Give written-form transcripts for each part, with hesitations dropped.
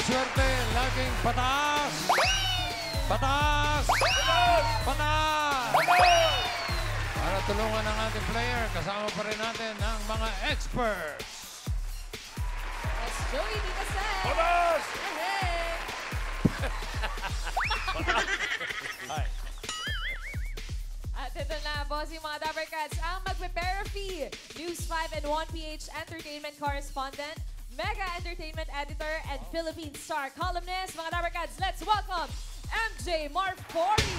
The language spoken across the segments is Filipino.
swerte, laging pataas! Pataas! Pataas! Para tulungan ang ating player, kasama pa rin natin ang mga experts. Let's Joey Dinasen. Pataas! Hey! At ito na, bossing mga Dapper Cats, ang magpe-paraphy, News 5 and 1PH Entertainment Correspondent, Mega Entertainment Editor, and Philippine Star Columnist. Mga Dapper Cats, let's welcome MJ Marfori!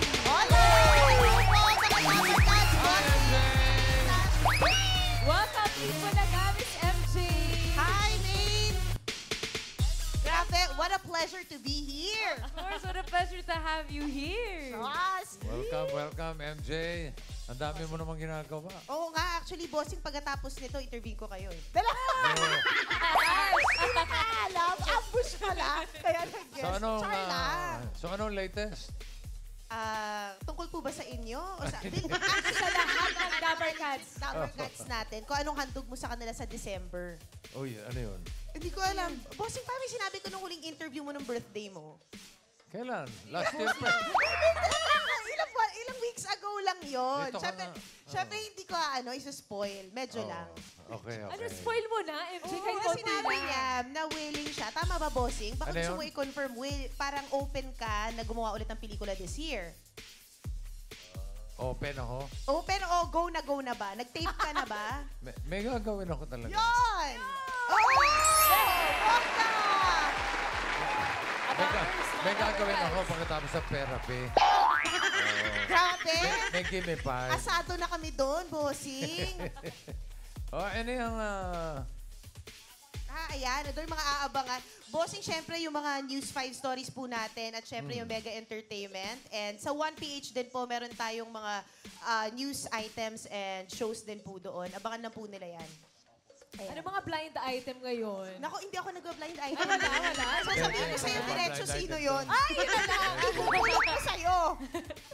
Welcome, Ipo Nagamis, MJ! Hi, Maine! Grabe, what a pleasure to be here! Of course, what a pleasure to have you here! Yes! Welcome, welcome, MJ. Ang dami mo namang ginagawa. Oo nga, actually, bossing pagkatapos nito, interview ko kayo eh. Dala! Hindi na alam, ambush ka lang. Kaya nag-guess. Char lang. So anong latest? Tungkol po ba sa inyo? O sa, Sa lahat ng Dapper Cats. Dapper Cats natin. Kung anong handog mo sa kanila sa December. Uy, ano yun? Hindi ko alam. Bossing, parang sinabi ko nung huling interview mo ng birthday mo. Kailan? Last year pa. Ilang weeks ago lang yun. Dito ka nga. Siyempre, hindi ko isa-spoil. Medyo lang. Okay, okay. Ano, spoil mo na, MJ? Oo, Kahit kasi konti sinabi lang. niya na willing siya. Tama ba, bossing? Baka Ano gusto yun? mo i-confirm, parang open ka na gumawa ulit ng pelikula this year. Open ako. Open o go na ba? Nag-tape ka na ba? May gagawin ako talaga. Yun! Oo! Bongga! May gagawin ako pagkatapos sa therapy. Grabe! May gimme pa. Asado na kami doon, bossing. Ano yung... Ayan. Ito yung mga aabangan. Bossing, syempre, yung mga News 5 stories po natin at syempre yung Mega Entertainment. And sa 1PH din po, meron tayong mga news items and shows din po doon. Abangan na po nila yan. Ayan. Ano mga blind item ngayon? Nako, hindi ako nag-blind item. Wala. Sasabihin ko sa'yo diretso Blind sino item. yun. Ay, yun na lang. Ibubulok ko sa'yo.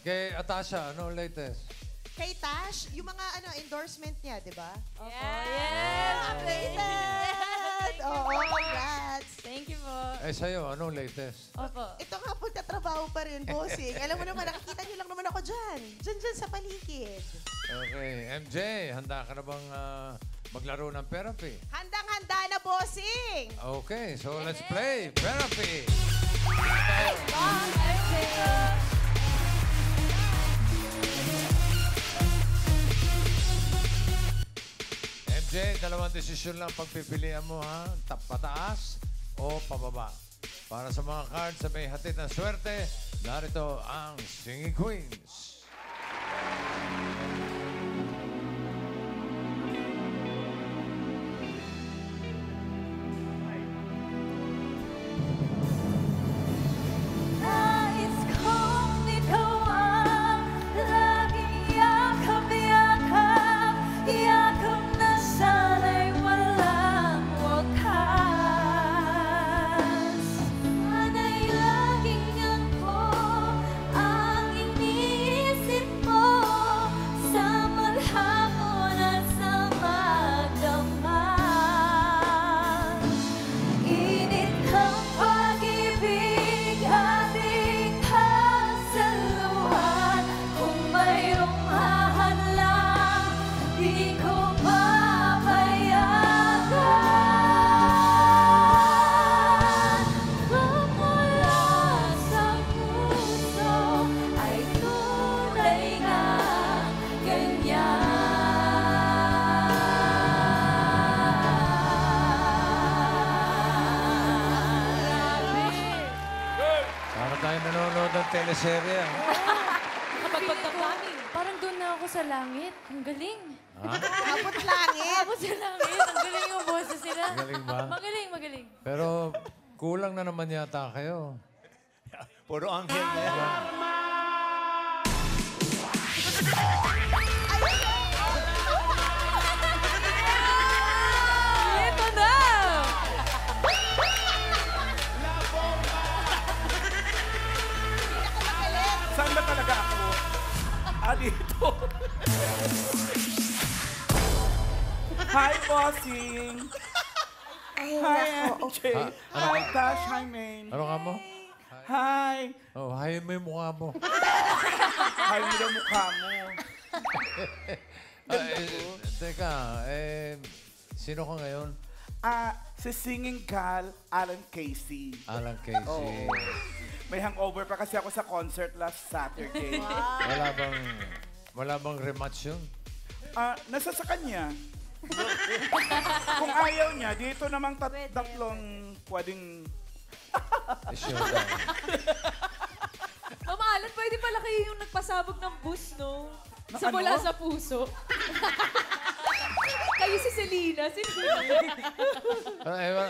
Kay Atasha, ano latest? Kay Tash, yung mga endorsement niya, di ba? Yes! Updated! Oo, congrats. Thank you po. Sa'yo, anong latest? Opo. Ito nga po, tatrabaho pa rin, bossing. Alam mo naman, nakikita niyo lang naman ako dyan. Dyan sa paligid. Okay, MJ, handa ka na bang maglaro ng therapy? Handang-handa na, bossing! Okay, so let's play therapy. MJ, dalawang desisyon lang pagpipilian mo, ha? Pataas o pababa. Para sa mga cards sa may hatid ng swerte, narito ang Singing Queens. Nais kong ikaw ang laging yakap-yakap, yakap na sana'y walang wakas. Sana'y laging ako ang iniisip mo sa maghapon at sa magdamag. Init ng pag-ibig ating kasaluhan. Kung mayroong hahadlang, di ko papayagan. Magmula sa puso ay tunay nga ganyan. Para tayo nanonood ng teleserye. ah. Kapag pagkakamin. Parang doon na ako sa langit. Ang galing. Abot langit. Ako sa langit. Ang galing yung boses nila. Galing ba? Magaling, magaling. Pero kulang na naman yata kayo. Puro anghel na yan. Ito na! Saan ba talaga ako? Dito. Hi, bossing. I Hi, MJ. Hi, Tash. Hi, Maine. Ano ka mo? Hi. Oh, hayin mo yung mukha mo. Hi mo daw mukha mo. Teka, sino ka ngayon? Si Singing Gal, Alan Casey. Alan Casey. Oh. May hangover pa kasi ako sa concert last Saturday. Wala bang rematch yun? Nasa sa kanya. Kung ayaw niya, dito namang tatlong pwedeng... Showdown. Mama Alan, pwede pala kayo yung nagpasabog ng bus, no? Sa ano? mula sa puso. Kayo si Selena.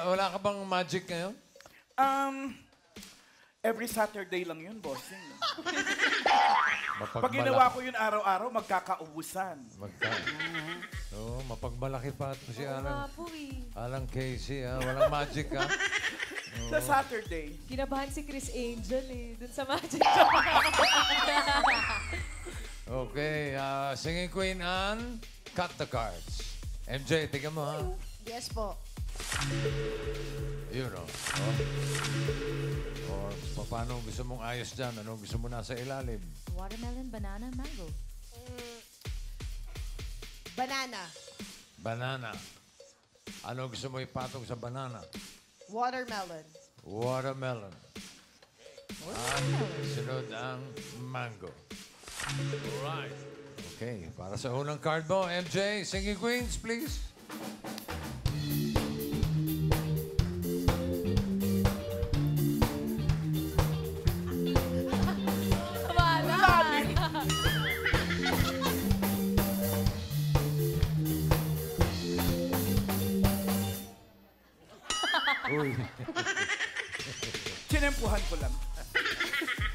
Wala ka bang magic ngayon? Every Saturday lang yun, bossing. Pag Mapagmalaki. ginawa ko yun araw-araw, magkakaubusan. Oo, mapagmalaki pa ito si Nga Alan. po eh. Alan Casey, ha? Walang magic, ha? Sa Saturday. Kinabahan si Chris Angel eh. Dun sa Magic. Okay, singing queen Anne, cut the cards. MJ, tingnan mo, ha? Yes po. Yun, oh. Or paano gusto mong ayos dyan? Ano gusto mo nasa ilalim? Watermelon, banana, mango. Banana. Banana. Ano gusto mo ipatong sa banana? Watermelon. Watermelon. At sunod ang mango. Alright. Okay, para sa unang card mo, MJ, singing queens, please. Uy. Sinempuhan ko lang.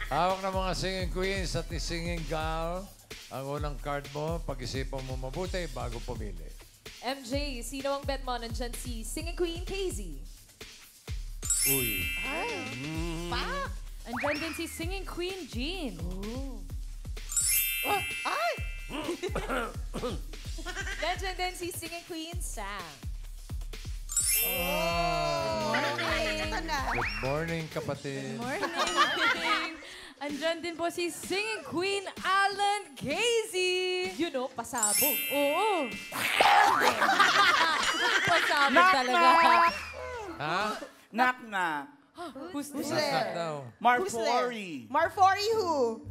Hawak ng mga singing queens at singing gal. Ang unang card mo, pag-isipan mo mabuti bago pumili. MJ, sino ang bet mo? Nandyan si Singing Queen Casey. Uy. Andyan din si Singing Queen Jean. Nandyan din si Singing Queen Sam. Ito na. Good morning, kapatid. Morning! Andyan din po si Singing Queen Alan Casey. You know, pasabog. Oo. Pasabog talaga. Ha? Knock-knock. Who's Who's this? there? Knock daw. Who's there? Marfori. Marfori who?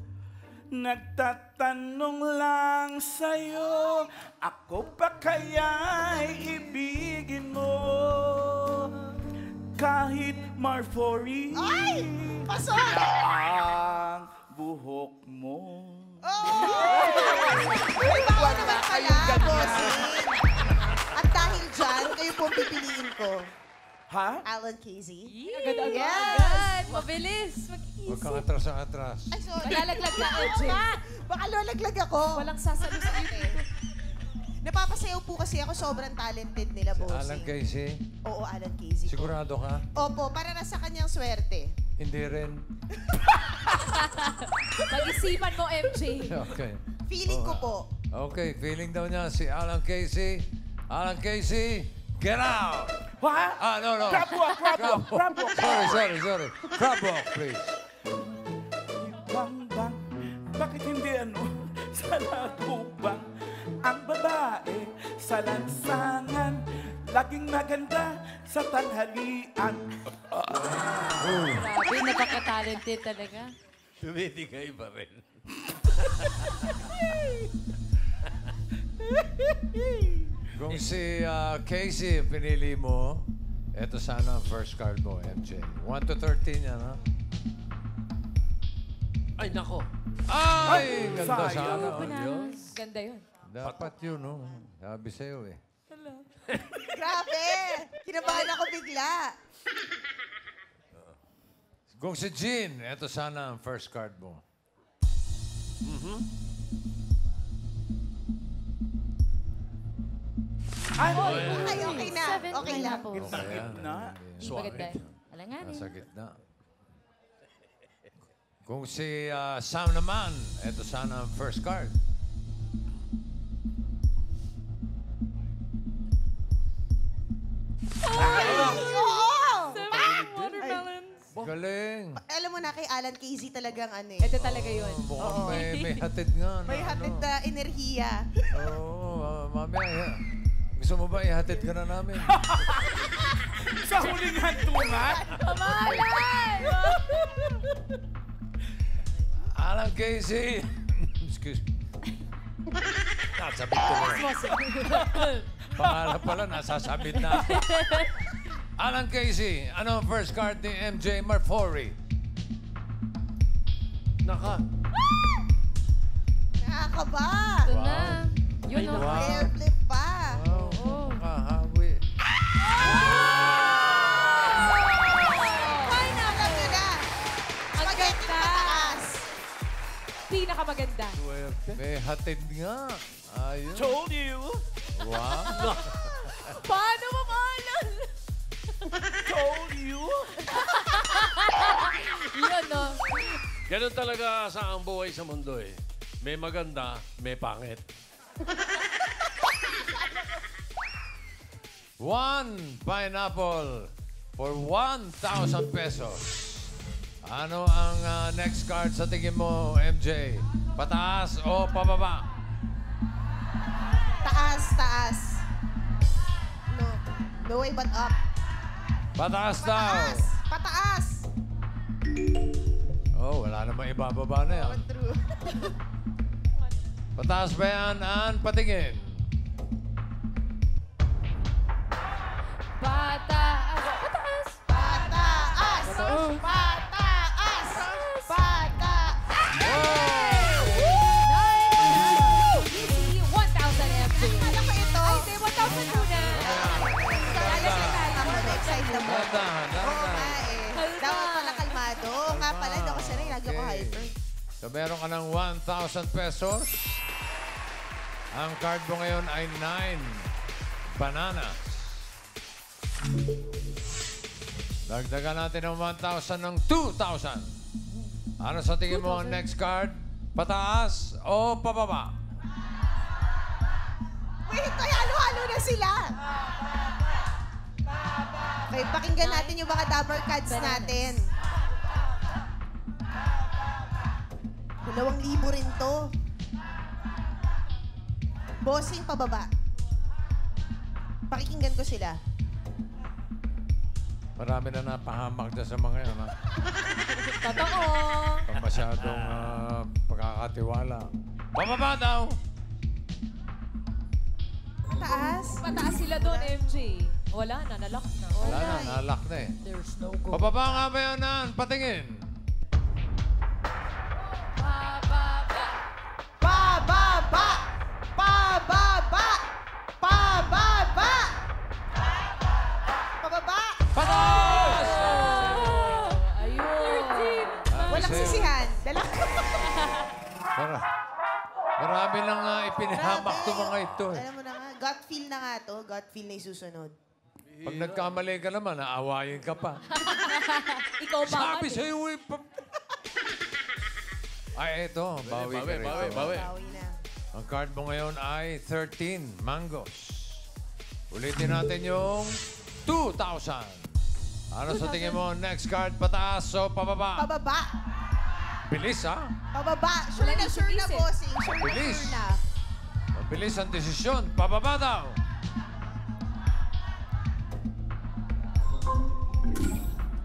Nagtatanong lang sa'yo, ako pa kaya'y ibigin mo? Kahit Marfori Ay! Pasok! ang buhok mo. Uy, baka naman pala, bossing. At dahil dyan, kayo po ang pipiliin ko. Ha? Alan Casey. Agad-agad. Agad! Mabilis! Huwag kang atras ang atras. Ay, sorry. Malalaglag ka, MJ. Baka lalaglag ako. Walang sasalo sa dito. Napapasayaw po kasi ako, sobrang talented nila, bossing. Alan Casey, Oo, Alan Casey po. sigurado ka? Opo, para na sa kanyang swerte. Hindi rin. Pag-isipan mo, MJ. Okay. Feeling ko po. Okay, feeling daw niya si Alan Casey. Alan Casey, get out! Ha? No. Crab walk, crab walk, crab walk. Sorry. Crab walk, please. Bang, bang. Bakit hindi sa lagubang ang babae sa lansangan, laging maganda sa tanghalian. Grabe, napaka-talented talaga. Tumitigay pa rin. Kung si Casey ang pinili mo, eto sana ang first card mo, MJ. 1 to 13 yan, ha? Ay, nako. Ay! Ganda sayang. sana. Oh, yun. Ganda yun. Dapat yun, no? Sabi sa'yo, eh. Grabe! Kinabahan ako bigla. Kung si Jean, eto sana ang first card mo. Ay, okay na. Seven Okay lang. pineapples. Sa gitna. Hindi maganda. Alanganin. Nasa gitna. Kung si Sam naman, eto sana ang first card. Galing. Alam mo na, kay Alan Casey talagang ano eh. Ito talaga yun. Mukhang may hatid nga. May hatid na enerhiya. Oo, mamaya. Gusto mo ba ihatid ka na namin? Sa huling hantungan. Kamalan! Alan Casey. Excuse me. Nasabit ko na. Pangalan pala, nasasabit na. Alan Casey, ano ang first card ni MJ Marfori? Naka. Nakakaba. Ito na. Yun Ay, o. wow. Flare flip pa. Oh, nakahawi. Ay, na, alam nyo na. Ang Spaghetti ganda. pataas. Pinakamaganda. May hatid nga. Ayun. Told you. Wow. Paano mo maalan? Told you. Yun, no? Ganun talaga sa ang buhay sa mundo eh. May maganda, may pangit. One pineapple for 1,000 pesos. Ano ang next card sa tingin mo, MJ? Pataas o pababa? Taas, taas. No. No way but up. Pataas daw. Pataas. Pataas. Oh, wala namang ibababa na yan. True. Pataas ba yan, Ann? Patingin. Pataas. Pataas. Pataas. Pataas. Pataas. Easy, 1,000 MJ. Ano ko ito? Ay, hindi, 1,000 muna. Ako, next side na mo. Dahan, Oo dahan. nga eh. Kalma. Dapat pala kalmado. Oo nga pala, hindi ako sanay. Lagi ako Okay. hyper. So, meron ka ng 1,000 pesos. Ang card mo ngayon ay 9 bananas. Dagdagan natin ng 1,000 ng 2,000. Ano sa tingin mo ang next card? Pataas o pababa? Wait, ay halo-halo na sila. Okay, pakinggan natin yung mga double cards natin. 2,000 rin to. Bossing pababa. Pakikinggan ko sila. Marami na napahamak dyan sa mga yan. Ha? Totoo. Pag masyadong pagkakatiwala. Pababa daw! Mataas. Pataas sila doon, MJ. Wala na, nalock na. Wala na, nalak na eh. There's no go. Pababa nga ba yun, Ann? Patingin. Pababa. Pababa! Pababa! Pababa! Pababa! Pataas! Ayun. Walang Kasi sisihan. Dala. Marami lang ipinahamak to mga ito eh. Alam mo na nga, gut feel na nga to. Gut feel na yung susunod. Pag nagkamali ka naman, naawayin ka pa. Ikaw ba? Sabi sa'yo eh. Ay, eto. Bawi ka rito. Bawi. Bawi na. Ang card mo ngayon ay 13 mangoes. Ulitin natin yung 2,000. Ano sa tingin mo? Next card, pataas o pababa? Pababa. Bilis, ha? Pababa. Sure na, Isip-isip. bossing. Sure na, Bilis. sure na. Mabilis ang desisyon. Pababa daw.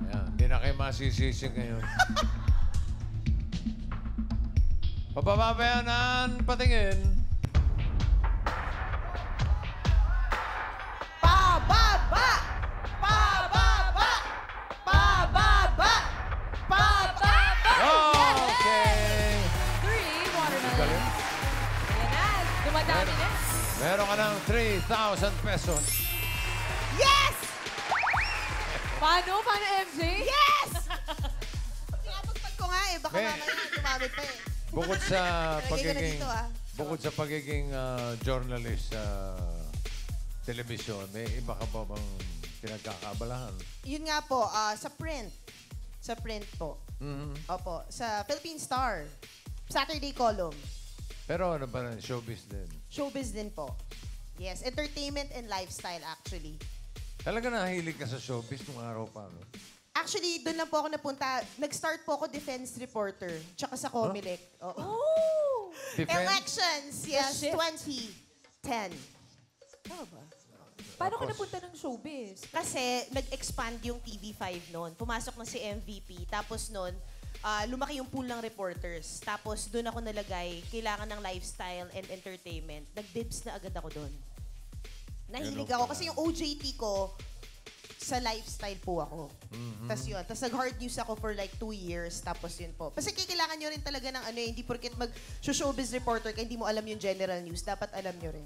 Ayan, hindi na kayo masisisi ngayon. Pababa ba yan, Ann? Patingin. Pababa! Pababa! Pababa! Pababa! Okay. 3 watermelon. Galing. Ayan na. Dumadami na. Meron ka ng 3,000 pesos. Yes! Paano? Paano, MJ? Yes! Pinapagpag ko nga eh. Baka May- mamaya dumami pa eh. Bukod sa Lagay ko na pagiging dito, ah. bukod sa pagiging journalist sa telebisyon, may iba ka ba bang pinagkakaabalahan? Yun nga po, sa print. Sa print po. Mhm. Opo. Sa Philippine Star. Saturday column. Pero ano ba rin, showbiz din? Showbiz din po. Yes, entertainment and lifestyle actually. Talaga nahilig ka sa showbiz nung araw pa, no? Actually, doon lang po ako napunta. Nag-start po ako defense reporter. Tsaka sa Comelec. Oo. Oh! Defense? Elections, yes, shift? 2010. Tama ba? Paano ka napunta ng showbiz? Kasi nag-expand yung TV5 noon. Pumasok na si MVP. Tapos noon, lumaki yung pool ng reporters. Tapos doon ako nalagay, kailangan ng lifestyle and entertainment. Nag-dibs na agad ako doon. Nahilig Ganun ako. pala. Kasi yung OJT ko, sa lifestyle po ako. Tapos yun. Tapos nag-hard news ako for like 2 years. Tapos yun po. Kasi kailangan nyo rin talaga ng ano, hindi porket mag-showbiz reporter ka, hindi mo alam yung general news. Dapat alam nyo rin.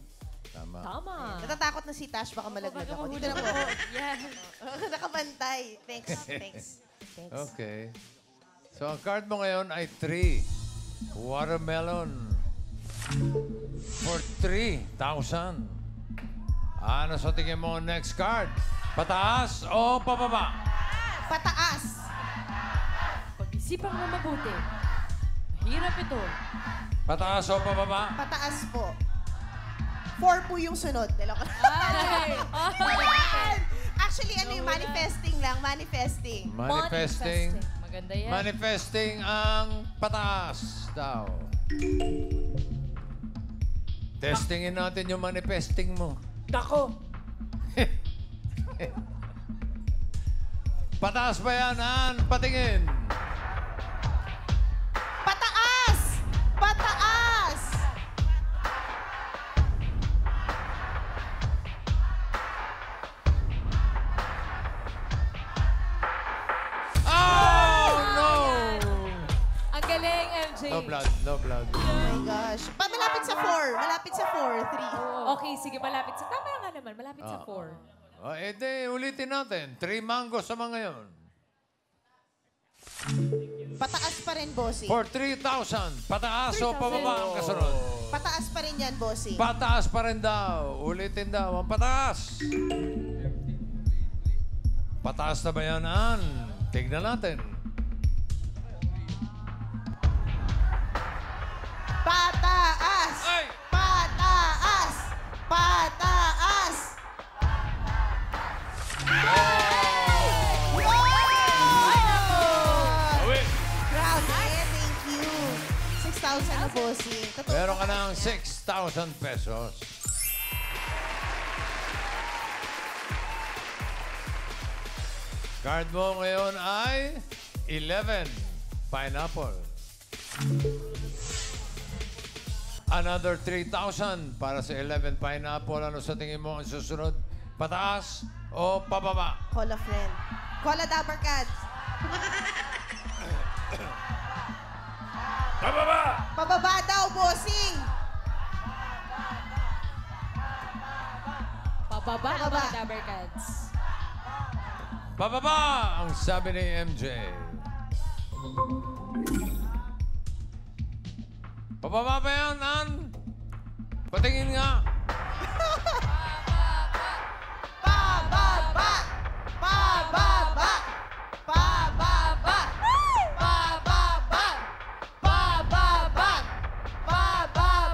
Tama. Tama. Natatakot na si Tash, baka malaglag ako. Dito na po. Yan. Nakabantay. Thanks. Thanks. Okay. So, ang card mo ngayon ay 3. Watermelon. For 3,000. Ano sa tingin mo next card? Pataas o pababa? Pataas. Pag-isipan mo mabuti. Mahirap ito. Pataas o pababa? Pataas po. 4 po yung sunod. Dalawa ka. Ay! Ayan! Actually, ano yung manifesting lang. Manifesting. Manifesting. Maganda yan. Manifesting ang pataas daw. Testingin natin yung manifesting mo. Nako! Pataas ba yan, Ann? Patingin. Pataas! Pataas! Oh, no! Ang galing, MJ. No blood, no blood. Oh my gosh. Malapit sa 4. Malapit sa 4. 3. Okay, sige, malapit sa... Tama nga naman, malapit sa 4. Oh, edi, ulitin natin. 3 mango sa mga ngayon. Pataas pa rin, bossing. For 3,000. Pataas o pababa ang kasunod? Pataas pa rin yan, bossing. Pataas pa rin daw. Ulitin daw. Ang pataas. Pataas na ba yan, Ann? Tignan natin. Pataas! Ay! Pataas! Pataas! Awi! Grabe, thank you. 6,000 na, bossing. Totoo Meron ka ba ng kasi? 6,000 pesos. Card mo ngayon ay 11. Pineapple. Another 3,000 para sa 11 pineapple. Ano sa tingin mo ang susunod? Pataas o pababa? Call a friend. Call a Dabber Cats. Pababa! Pababa daw, bossing. Pababa ang Pababa. mga Dabber Cats. Pababa ang sabi ni MJ. Pababa ba yan, Ann? Patingin nga. Pababa! Pababa! Pababa! Pababa! Pababa! Pababa! Pababa.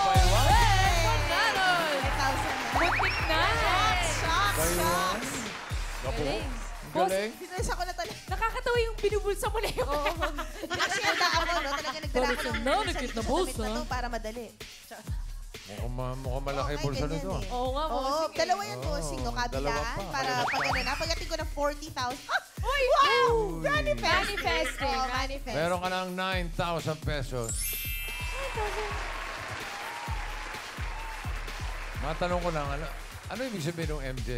By one? 5,000 na. Butik na. Shocks! By one? Shocks! Galing. Galing. Binulsa ko na talaga. Nakakatawa yung binubulsa mo na yung... Actually, ang daan mo, no? Talaga nagdala ko ng Nakit na bulsa. na to para madali. Mukhang malaki Okay, bulsa ganyan nito. eh. Oo nga, Oo, bossing. dalawa yan, bossing, no? dalawa Kabilaan. pa. Para Dalawa pag pa. ano na, pagdating ko ng 40,000. Ah! Wow! Manifesting. Oh, manifest. Meron ka ng 9,000 pesos. Matanong ko lang, ano ibig sabihin ng MJ?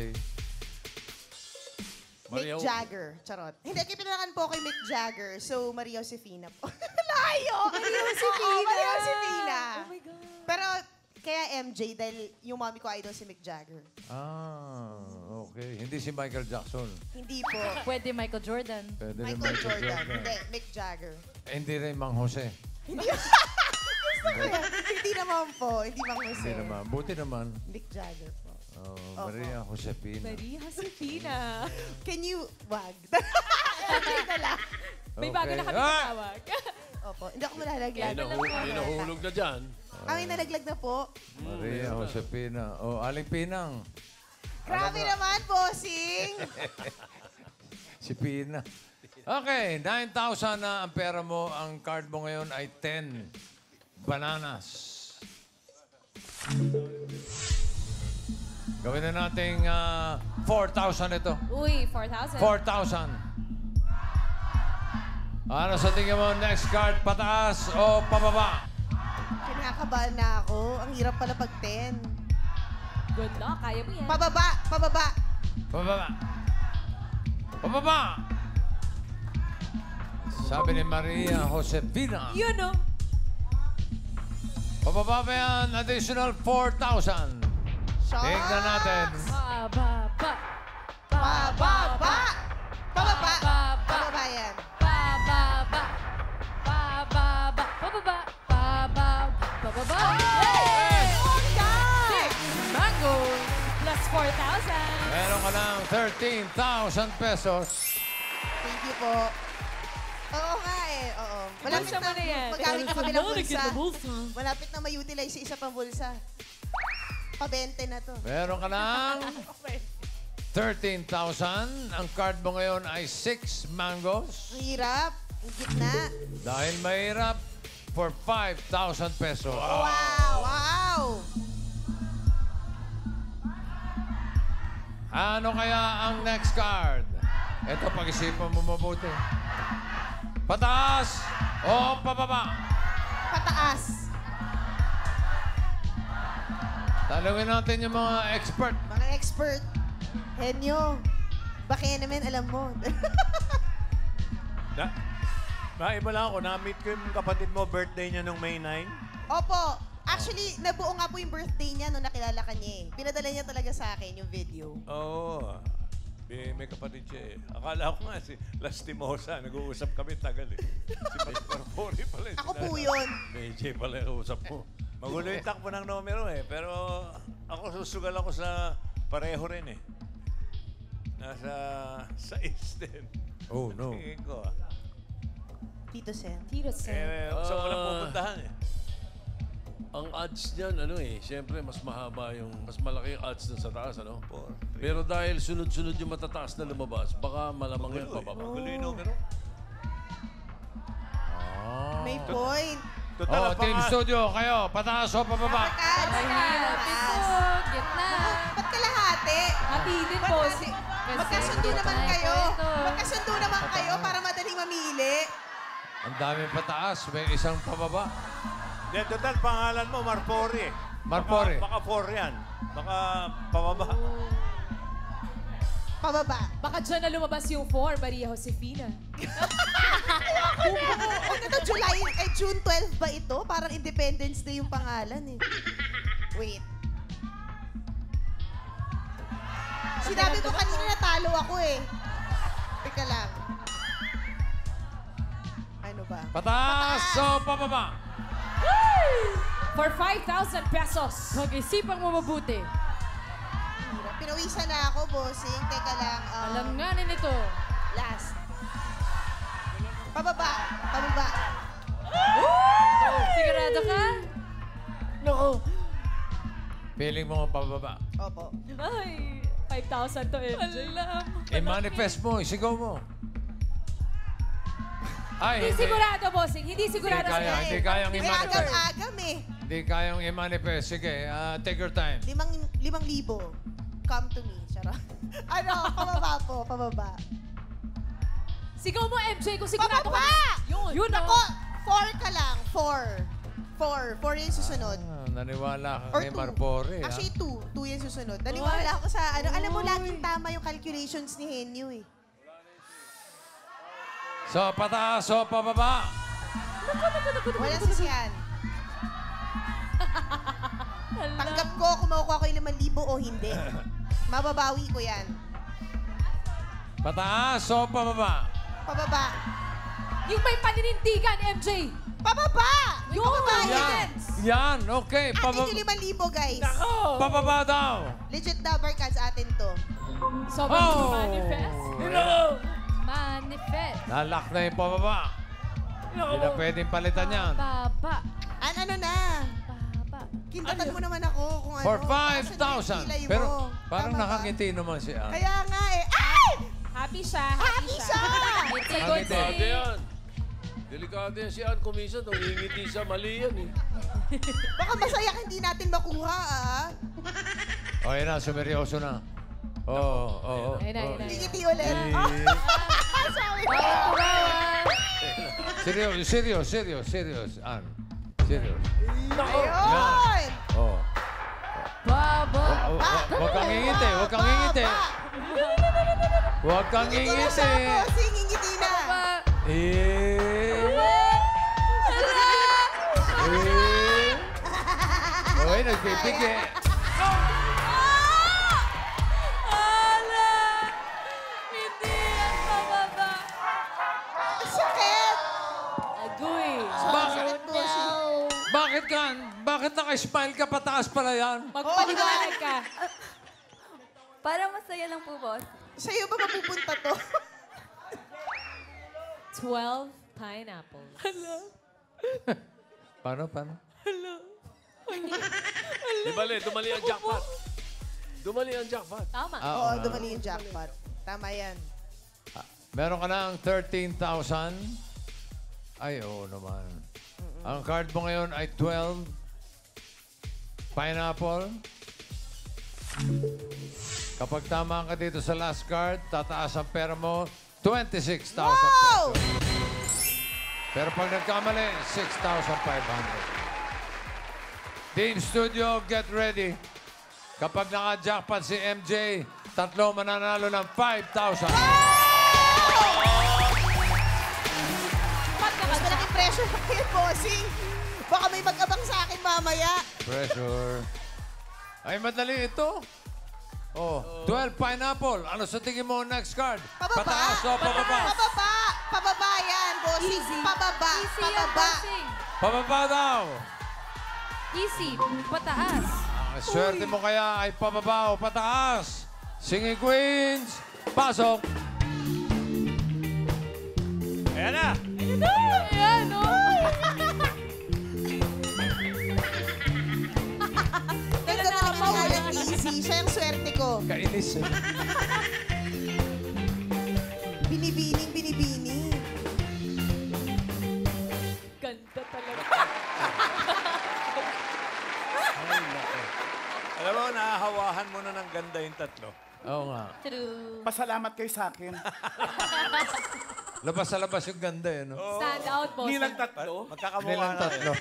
Mick Jagger. Charot. Hindi, kipinalangan po kay Mick Jagger. So, Maria Josefina po. Layo! Maria Josefina! Maria Josefina! Oh my God. Pero, kaya MJ, dahil yung mami ko idol si Mick Jagger. Ah, okay. Hindi si Michael Jackson. Hindi po. Pwede Michael Jordan. Pwede rin Michael Jordan. Hindi, Mick Jagger. Hindi rin Mang Jose. Hindi naman po. Hindi Mang Jose. Hindi naman. Buti naman. Mick Jagger po. Oh, Maria Josefina. Maria Josefina. Can you wag? Hindi na lang. May bago na kami Ah! tatawag. Opo. Hindi ako malalagyan. May nahulog na dyan. May nalaglag na po. Maria Josefina. Oh, Aling Pinang. Grabe naman, bossing! Si Pina. Okay, 9,000 na ang pera mo. Ang card mo ngayon ay 10 bananas. Gawin na nating 4,000 ito. Uy, 4,000. 4,000. Ano sa tingin mo? Next card, pataas o pababa? Kinakabahan na ako. Ang hirap pala pag 10. Good luck. Kaya mo yan. Pababa, pababa. Pababa. Pababa! Sabi ni Maria Josefina. Yun, no? Pababa ba yan? Additional 4,000. Shots. Tignan natin. Pababa. Pababa. Pababa. Pababa. Pababa yan. Pababa. Pababa. Pababa. Pababa. Pababa. Hey! Six mango plus 4,000. Meron ka ng 13,000 pesos. Thank you po. Oo nga eh. Oo. Malapit Bulsa mo na yan. magamit na kami ng bulsa. bulsa. Malapit na ma-utilize yung isa pang bulsa. Pa-20 na to. Meron ka ng 13,000. Ang card mo ngayon ay 6 mangoes. Ang hirap. Ang gitna. Dahil mahirap, for 5,000 pesos. Wow! Wow! Ano kaya ang next card? Ito, pag-isipan mo mabuti. Pataas o pababa? Pataas. Talawin natin yung mga expert. Mga expert. Henyo. Baka naman alam mo. Maiba lang ako, na-meet ko yung kapatid mo, birthday niya nung May 9. Opo. Actually, nabuo nga po yung birthday niya nung nakilala ka niya eh. Pinadala niya talaga sa akin yung video. Oo. May kapatid siya eh. Akala ko nga si Lastimosa, nag-uusap kami tagal eh. Si Marpori pala. Ako po yun. Medyo pala yung usap mo. Magulo yung takbo ng numero eh. Pero ako susugal ako sa pareho rin eh. Nasa 6 din. Oh, no. Tingin ko Tito Sen. Tito Sen. gusto ko lang pupuntahan eh. Ang odds niyan, siyempre mas mahaba yung, mas malaki yung odds dun sa taas, ano? Pero dahil sunod-sunod yung matataas na lumabas, baka malamang yan pababa. Magulo yung numero. May point. Total, Oh, Team Studio, kayo, pataas o pababa? Pataas. Pataas. Gitna. Ba't kalahati? Hatilin Ba't po. kasi- Magkasundo naman kayo. Magkasundo naman kayo para madaling mamili. Ang daming pataas, may isang pababa. Then, total, pangalan mo, Marpori eh. Marpori. Baka 4 yan. Baka pababa. Pababa. Baka dyan na lumabas yung 4, Maria Josefina. Ano to, June 12 ba ito? Parang Independence Day yung pangalan eh. Wait. Sinabi ko kanina natalo ako eh. Teka lang. Ano ba? Pataas o pababa? For 5,000 pesos. Pag-isipang mo mabuti. Hirap. Pinawisan na ako, bossing. Teka lang. Alam nga nito. Last. Pababa. Pababa. Sigurado ka? No. Feeling mo pababa. Opo. Ay, 5,000 to, MJ. Alam. I-manifest mo, isigaw mo. Ay, Hindi sigurado, bossing. Hindi Hindi sigurado kaya, sila. hindi kayang May i-manifest. agam-agam eh. Hindi kayang i-manifest. Sige, take your time. 5,000. Come to me. Charot. Ano? Pababa po. Pababa. Sigaw mo, MJ, kung sigurado Pababa! ka. Yun. Yun Ako, 4 ka lang. 4 yung susunod. Naniwala ka Or kay 2. Marpore, ha? Actually, 2 yung susunod. Naniwala ako sa, alam mo, laging tama yung calculations ni Henyo eh. So, pataas o pababa? Wala sisiyan. Tanggap ko kung makukuha ko yung 5,000 o hindi. Mababawi ko yan. Pataas o pababa? Pababa. Yung may paninindigan, MJ. Pababa! Yun! Pababa Yan! Yan, okay. Atin yung 5,000, guys. Pababa daw. Legit Dabber Cats atin to. Sobrang Oh! manifest. Manifest. Nalak na yung pababa. Hindi na pwedeng palitan yan. Baba. Ano na? Baba. Kintatan mo naman ako kung ano. For Asan yung 5,000. pilay mo? Pero parang Tama ba? nakangiti naman siya. Kaya nga eh. Ah! Happy siya, happy siya. It's a good Delikado thing. yan. Delikado yan si Ann. Kuminsan, ngingiti siya, mali yan eh. Baka masaya hindi natin makuha, ah. O, yan na, sumeryoso na. Oo. Ayun na, ayun na. Ngingiti ulit. Sorry. Serious. An. Serious. Ayun. Oh. Baba. Huwag kang ngingiti, huwag kang ngingiti. Huwag kang Ngingiti na ngingiti. siya, bossing. Ngingiti na. Uy, nagpipigi. Ala! Hindi yan pababa. Sakit. Agoy. Sakit, bossing. Bakit naka-smile ka pataas pala yan? Magpaliwanag ka. Para masaya lang po, boss. Sa'yo ba mapupunta to? 12 pineapples. Paano? Di bali, dumali ang jackpot. Dumali ang jackpot. Tama. Oo, dumali yung jackpot. Tama yan. Meron ka ng 13,000. Ay, oo naman. Ang card mo ngayon ay 12. Pineapple. Kapag tama ka dito sa last card, tataas ang pera mo, 26,000 pesos. Pero pag nagkamali, 6,500. Team Studio, get ready. Kapag naka-jackpot si MJ, tatlo mananalo ng 5,000. Mas malaking pressure pa kayo, bossing. Baka may mag-abang sa akin mamaya. Pressure. Ay, madali ito. Oh, 12 pineapple. Ano sa tingin mo next card? Pababa. Pataas o pababa? Pababa. Pababa yan, bossing. Easy. Pababa. Easy yan, Pababa. bossing. Pababa daw. Easy. Pataas. Ang swerte mo kaya ay pababa o pataas. Singing Queens, pasok. Ayan na! Ayan, no? Ganda na naman ng easy. Siya yung swerte ko. Kainis. Binibining. Ganda talaga. Alam mo, nahahawahan mo na ng ganda yung tatlo. Oo nga. True. Pasalamat kayo sa akin. Labas sa labas yung ganda eh, no? Stand out, boss. Nilang tatlo. Magkakamukha Nilang na. tatlo.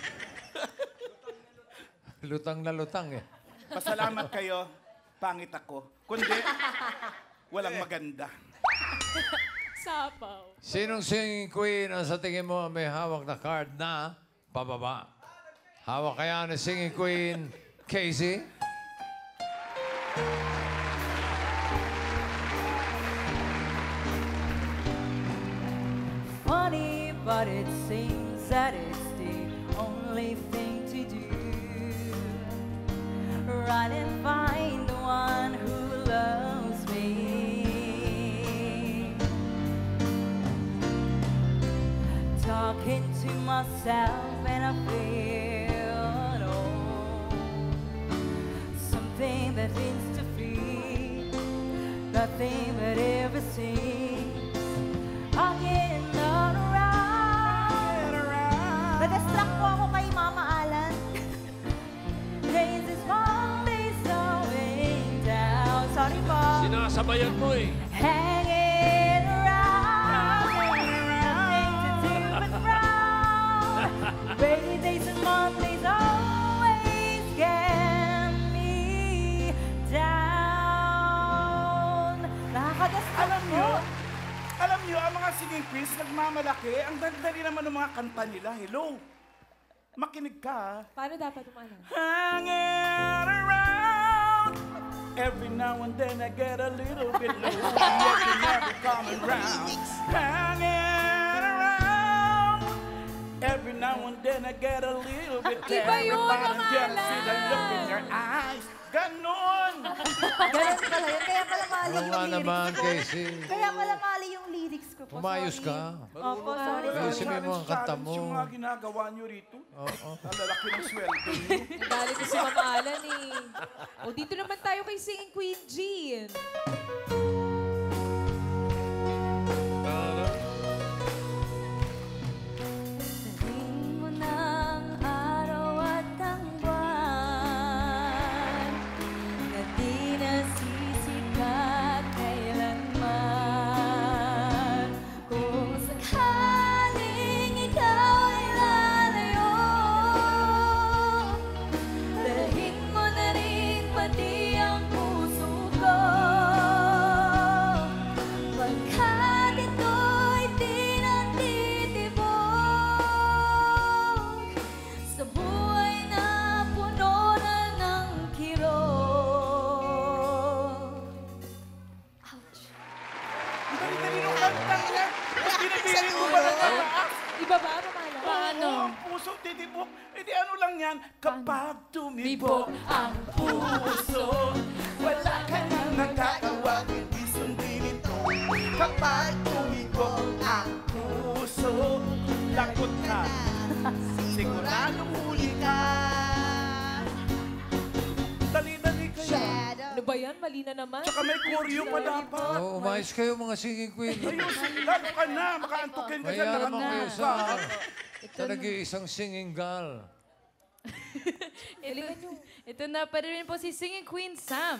Lutang na lutang eh. Pasalamat kayo. Pangit ako. Kundi, walang maganda. Sapaw. Sinong singing queen ang sa tingin mo may hawak na card na pababa? Hawak kaya ni singing queen Casey? Funny, but it seems that it's the only thing to do. Run and find the one who loves me. Talking to myself and I feel something that needs to feel, nothing but everything. Hangin on around. Nag-distract po ako kay Mama Alan. Days is long, days going down. Sorry po. Sinasabayan mo eh. Hanging around. Nothing to do but frown. Rainy days and Mondays always get me down. Nakakadistract po. Alam niyo, ang mga singing queens nagmamalaki. Ang dali naman ng mga kanta nila. Hello? Makinig ka. Paano dapat umalang? Hanging around. Every now and then I get a little bit low. Yet you never coming round. Hanging around. Every now and then I get a little bit Iba yun, terrified. Mama Just see the look in Alan. your eyes. Ganon! Ganun pala yun. Kaya pala mali Oo yung nga lyrics naman, ko. Casey. Kaya pala mali yung lyrics ko po. Umayos Sorry. ka. Opo, sorry. Ayusin mo yung mga Challenge, kanta challenge mo. yung mga ginagawa niyo rito. Oo. Ang lalaki ng sweldo niyo. Dali ko si Mama Alan eh. O, dito naman tayo kay Singing Queen Jean. Pinipili mo ba na taas? Ibaba, mamala. Paano? Ang puso titibok. Eh di ano lang yan? Kapag tumibok ang puso, wala ka nang nagkakawa, hindi sundin ito. Kapag tumibok ang puso, lagot ka, siguradong huli ka. Dali-dali kaya. Ano ba yan? Mali na naman. Tsaka may choreo pa dapat. Oh, umayos kayo mga singing queen. Ayusin, lalo ka na, makaantukin ka dyan, Kaya naman nakanganga kayo ka. sa nag-iisang singing gal. Ito na pa rin po si Singing Queen Sam.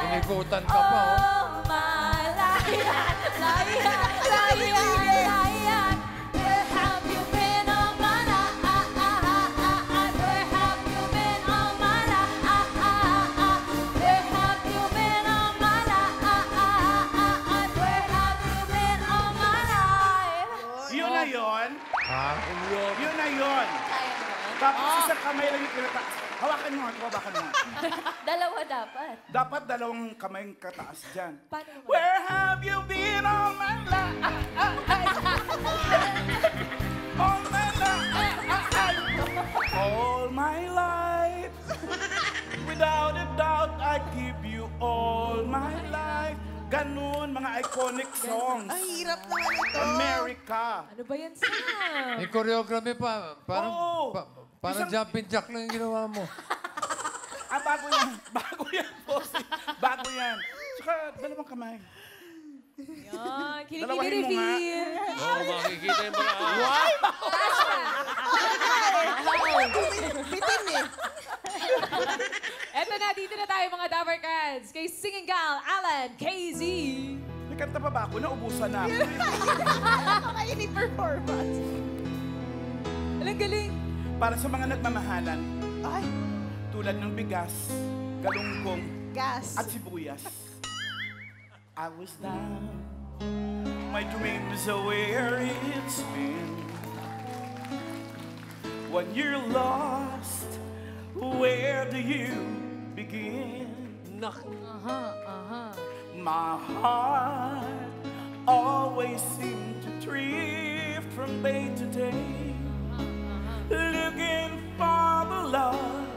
Inikutan ka pa, oh. Yun na yun. Ha? Yun na yun. Tapos isang kamay lang yung pinataas. Hawakan mo, hawakan mo. Dalawa dapat. Dapat dalawang kamay yung kataas dyan. Paano naman? Where have you been all my life? All my life. All my life. Without a doubt, I give you all my life. Ganun, mga iconic songs. Ang hirap naman ito. America. Ano ba yan, Sam? May choreography pa. Parang, Oo. parang jumping jack lang yung ginawa mo. Ah, bago yan. Bago yan, bossy. Bago yan. Saka, dalawang kamay. Yan, Dalawahin mo nga. kinikili-reveal. Oo, makikita yung mga... Bitin eh. Eto na, dito na tayo mga Dabber Cats. Kay Singing Gal, Alan, KZ. May kanta pa ba ako? Naubusan na ako. Kaya ni performance. Alang galing. Para sa mga nagmamahalan, Ay, tulad ng bigas, galunggong, gas. at sibuyas. I was down, my dreams are where it's been. When you're lost, where do you begin? My heart always seemed to drift from day to day, looking for the love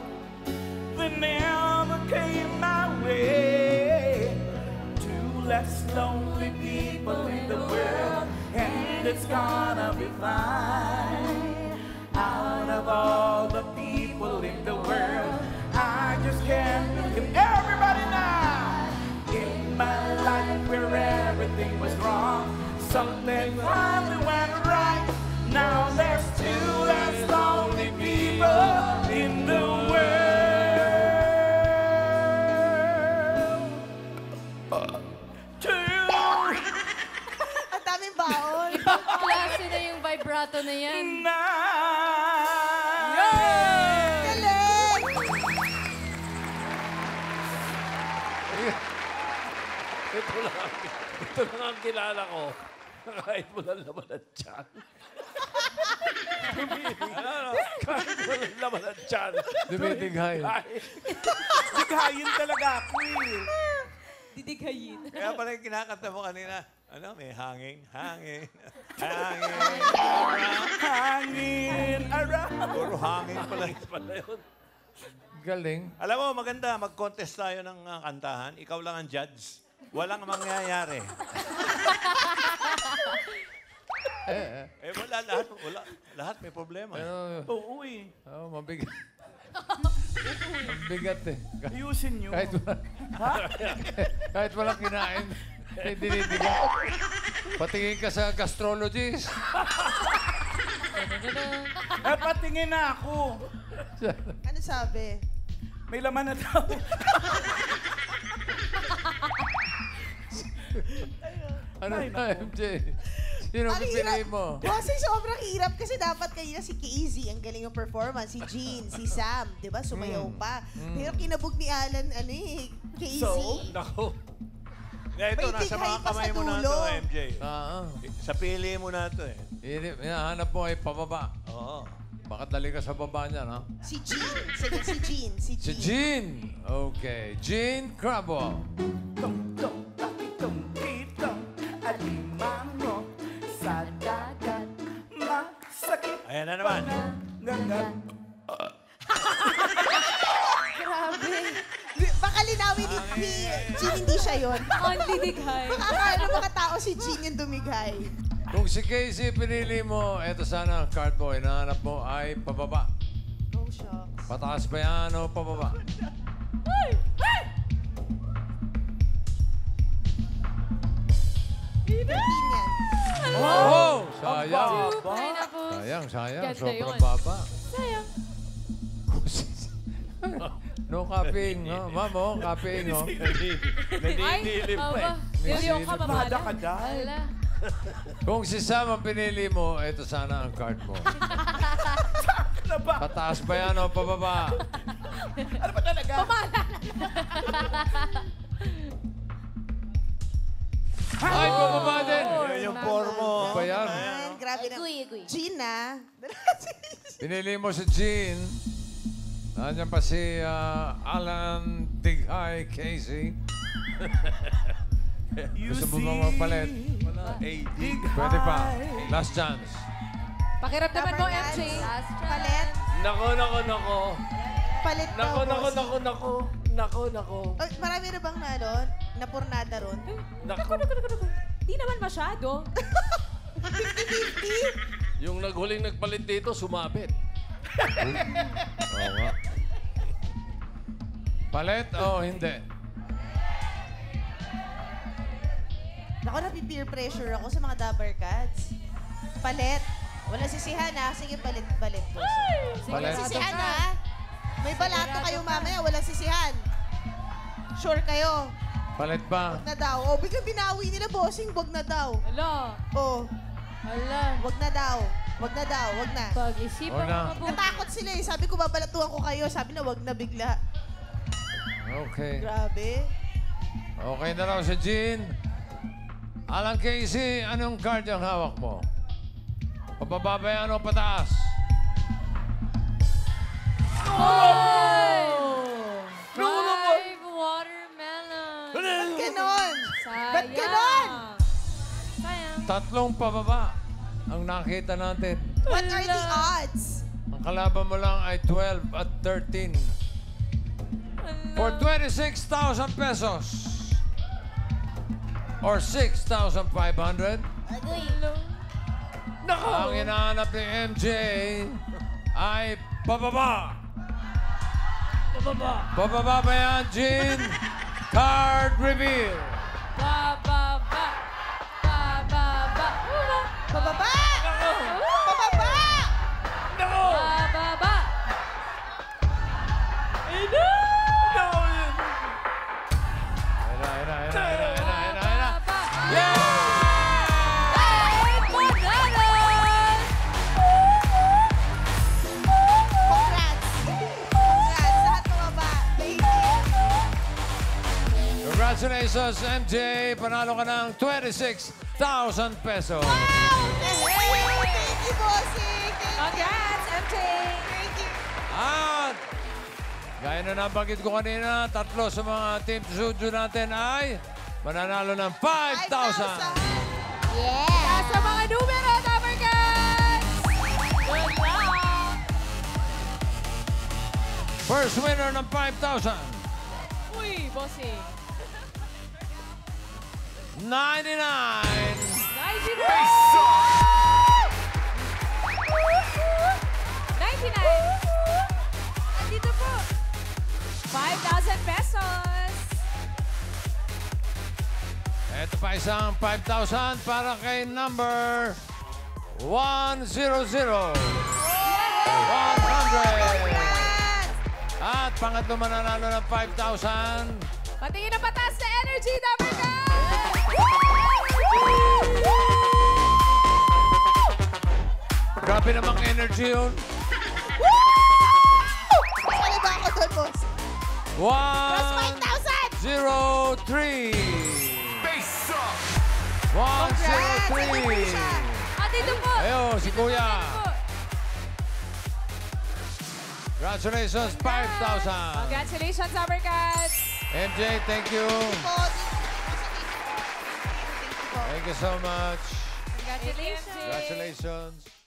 that never came my way. Two less lonely people in the world, and it's gonna be fine. Out of all the people in the world, I just can't believe everybody now. In my life where everything was wrong, something finally went right. Now there's two less lonely people in the world. Two. Ang daming baon. Klase na yung vibrato na yan. Galing! Ito lang ang kilala ko. Kahit walang laman at tiyan. Kahit walang laman at tiyan. Dumitighay. Dighayin talaga ako eh. Didighayin. Kaya pala yung kinakanta mo kanina, ano, may hangin, hangin, hangin. Hangin around. Puro hangin pala. Pala yun. Galing. Alam mo, maganda, mag-contest tayo ng kantahan. Ikaw lang ang judge. Walang mangyayari. Wala, lahat may problema. Pero, Oo eh. mabigat. Mabigat eh. Ayusin nyo. Kahit walang kinain, may dinidigan. Patingin ka sa gastrologist. Patingin na ako. Ano sabi? May laman na daw. Ano na, MJ? Sino Ang pipiliin hirap. mo? Bossing, sobrang hirap kasi dapat kanina si KZ, ang galing yung performance. Si Jean, si Sam, di ba? Sumayaw pa. Pero kinabog ni Alan, ano eh, KZ. So? Nako. Ito, May nasa tighay mga pa sa kamay mo na dulo. to, MJ. Sa pili mo na to eh. Hinahanap mo ay pababa. Oo. Baka dali ka sa baba niya, no? Si Jean. Sige, si Jean. Si Si Jean. Jean. Okay. Jean Crabo. Tong-tong, takitong, kitong, alimango sa dagat. Masakit Ayan na naman. gagat. Grabe. Baka linawin ni Jean, hindi siya yun. Only dighay. Baka akala ng mga tao si Jean yung dumigay. Kung si Casey pinili mo, eto sana ang card mo. Hinahanap mo ay pababa. Oh, shucks. Pataas ba yan o pababa? Yan. Oh! Sayang. Pineapple. Sayang. Ganda Sobrang yun. baba. Sayang. No copying, no? Ma'am, oh, copying, oh. Nanginilip pa eh. aba. Niliyo ka, mamala. Bada ka dahil. Ala. Kung si Sam ang pinili mo, eto sana ang card mo. Ano ba? Pataas ba yan o pababa? Ano ba talaga? Ay, pababa din! Yan yung formo. Ano ba yan? Ay, grabe na. Agree. Jean, ah. Pinili mo si Jean. Nandiyan pa si Alan Dighay Casey. Gusto mo bang magpalit? Pwede pa. Last chance. Pakiramdaman mo, Number MJ. one. Palit. Nako. Palit daw, boss. Nako. Oh, marami na bang na, ano, napurnada ron? Nako. Di naman masyado. Yung naghuling nagpalit dito, sumabit. Oo nga. Palit o hindi? Naku, napi-peer pressure ako sa mga Dabber Cats. Palit. Wala sisihan, ha? Sige, palit, boss. Palit. Sisihan, ha? May balato kayo mamaya, walang sisihan. Sure kayo. Palit ba? Wag na daw. O, biglang binawi nila, bossing. Wag na daw. Ala. O, Ala. wag na daw. Wag na daw. Wag na. Pag-isipan Wala. mo mabuti. Natakot sila eh. Sabi ko, babalatuan ko kayo. Sabi na, wag na bigla. Okay. Grabe. Okay na raw si Jean. Alan Casey, anong card ang hawak mo? Pababa ba yan o pataas? Five watermelon. Ba't ganon? Sayang. Ba't ganon? Sayang. Tatlong pababa ang nakita natin. What are the odds? Ang kalaban mo lang ay 12 at 13. For 26,000 pesos. Or 6,500. Ang hinahanap ni MJ ay pababa. Pababa ba yan, Jean? Card reveal. Bababa. Bababa. Pababa! Pababa! Bababa. Ayun na. Yeah! Congrats! Congrats! Lahat pababa. Thank you. Congratulations, MJ. Panalo ka ng 26,000 pesos. Thank you, bossing. Congrats, MJ. Thank you. At, gaya na nabanggit ko kanina, tatlo sa mga team studio natin ay mananalo ng 5,000. Yeah! Sa mga numero, Dabber Cats! Good luck! First winner ng 5,000. Uy, bossing. 99. 99. Andito po. 5,000 pesos. Ito pa isang 5,000 para kay number 100. 100. At pangatlo mananalo ng 5,000. Patingin na pataas na energy, Dabber Cats! Grabe namang energy yun. Ano ba ako doon, boss? Plus 5,000! 103. 103. At ito po. Ayun, si Kuya. Ano po? Congratulations, 5,000. Congratulations, Uppercuts! MJ, thank you. Thank you po. Thank you so much. Congratulations! Congratulations.